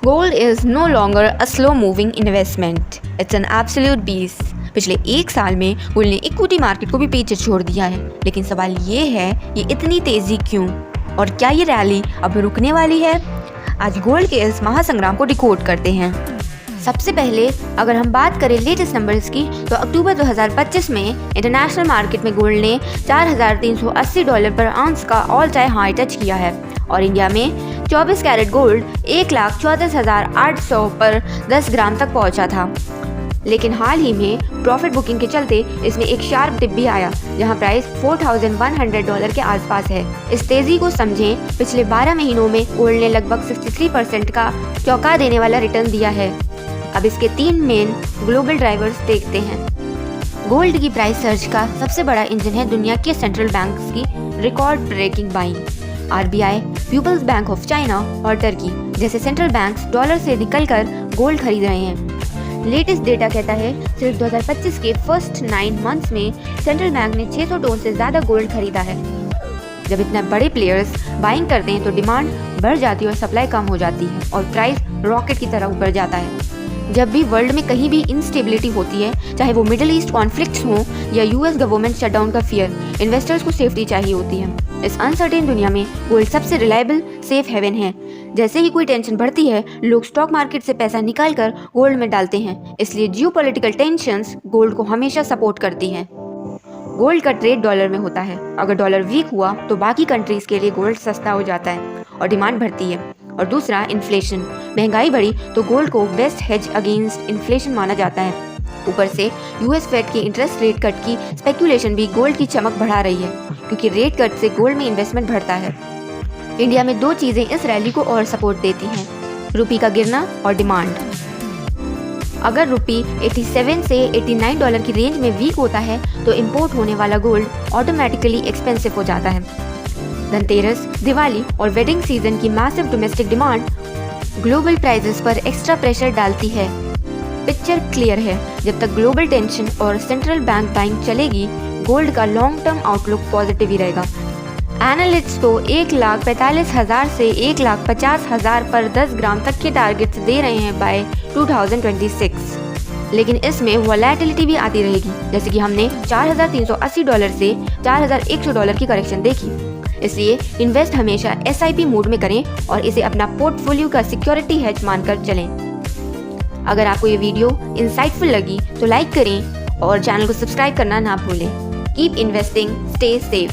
Gold is no longer a slow moving investment. It's an absolute beast. पिछले एक साल में गोल्ड ने इक्विटी मार्केट को भी पीछे छोड़ दिया है, लेकिन सवाल ये है ये इतनी तेजी क्यों और क्या ये रैली अब रुकने वाली है? आज गोल्ड के इस महासंग्राम को डिकोड करते हैं। सबसे पहले अगर हम बात करें लेटेस्ट नंबर्स की तो अक्टूबर 2025 में इंटरनेशनल मार्केट में गोल्ड ने $4,380 पर आउंस का ऑल टाइम हाई टच किया है और इंडिया में 24 कैरेट गोल्ड 1,34,800 पर 10 ग्राम तक पहुंचा था। लेकिन हाल ही में प्रॉफिट बुकिंग के चलते इसमें एक शार्प डिप भी आया, जहां प्राइस $4,100 के आसपास है। इस तेजी को समझें, पिछले 12 महीनों में गोल्ड ने लगभग 63% का चौंका देने वाला रिटर्न दिया है। अब इसके 3 मेन ग्लोबल ड्राइवर्स देखते हैं। गोल्ड की प्राइस सर्ज का सबसे बड़ा इंजन है दुनिया के सेंट्रल बैंक्स की record breaking buying. RBI, People's Bank of China और टर्की जैसे सेंट्रल बैंक्स डॉलर से निकलकर गोल्ड खरीद रहे हैं। लेटेस्ट डेटा कहता है सिर्फ 2025 के फर्स्ट 9 मंथ्स में सेंट्रल बैंक ने 600 टन से ज़्यादा गोल्ड खरीदा है। जब इतने बड़े प्लेयर्स बाइंग करते हैं तो डिमांड बढ़ जाती है और सप्लाई कम हो जाती है और प्राइस रॉकेट की तरह ऊपर जाता है। जब भी वर्ल्ड में कहीं भी इंस्टेबिलिटी होती है, चाहे वो मिडिल ईस्ट कॉन्फ्लिक्ट्स हो या यूएस गवर्नमेंट शटडाउन का फियर, इन्वेस्टर्स को सेफ्टी चाहिए होती है। इस अनसर्टेन दुनिया में गोल्ड सबसे रिलायबल सेफ हेवन है। जैसे ही कोई टेंशन बढ़ती है, लोग स्टॉक मार्केट से पैसा निकालकर गोल्ड में डालते हैं। इसलिए जियोपॉलिटिकल टेंशंस गोल्ड को हमेशा सपोर्ट करती हैं। गोल्ड का ट्रेड डॉलर में होता है। अगर डॉलर वीक हुआ तो बाकी कंट्रीज के लिए गोल्ड सस्ता हो जाता है और डिमांड बढ़ती है। और दूसरा, इन्फ्लेशन। महंगाई बढ़ी तो गोल्ड को बेस्ट हेज अगेंस्ट इन्फ्लेशन माना जाता है। ऊपर से यूएस फेड की इंटरेस्ट रेट कट की स्पेकुलेशन भी गोल्ड की चमक बढ़ा रही है, क्योंकि रेट कट से गोल्ड में इन्वेस्टमेंट बढ़ता है। इंडिया में 2 चीज़ें इस रैली को और सपोर्ट देती हैं, रुपये का गिरना और डिमांड। अगर रुपये 87 से $89 की रेंज में वीक होता है तो इंपोर्ट होने वाला गोल्ड ऑटोमेटिकली एक्सपेंसिव हो जाता है। धनतेरस, दिवाली और वेडिंग सीजन की massive domestic demand global prices पर एक्स्ट्रा प्रेशर डालती है। पिक्चर क्लियर है, जब तक ग्लोबल टेंशन और सेंट्रल बैंक बाइंग चलेगी, गोल्ड का लॉन्ग टर्म आउटलुक पॉजिटिव ही रहेगा। एनालिस्ट्स तो 1,45,000 से 1,50,000 पर 10 ग्राम तक के टारगेट्स दे रहे हैं बाय 2026। लेकिन इसमें वॉलेटिलिटी भी आती रहेगी, जैसे कि हमने $4,380 से $4,100 की करेक्शन देखी। इसलिए इन्वेस्ट हमेशा SIP मोड में करें और इसे अपना पोर्टफोलियो का सिक्योरिटी हेज मानकर चलें। अगर आपको ये वीडियो इंसाइटफुल लगी तो लाइक करें और चैनल को सब्सक्राइब करना ना भूलें। Keep investing, stay safe.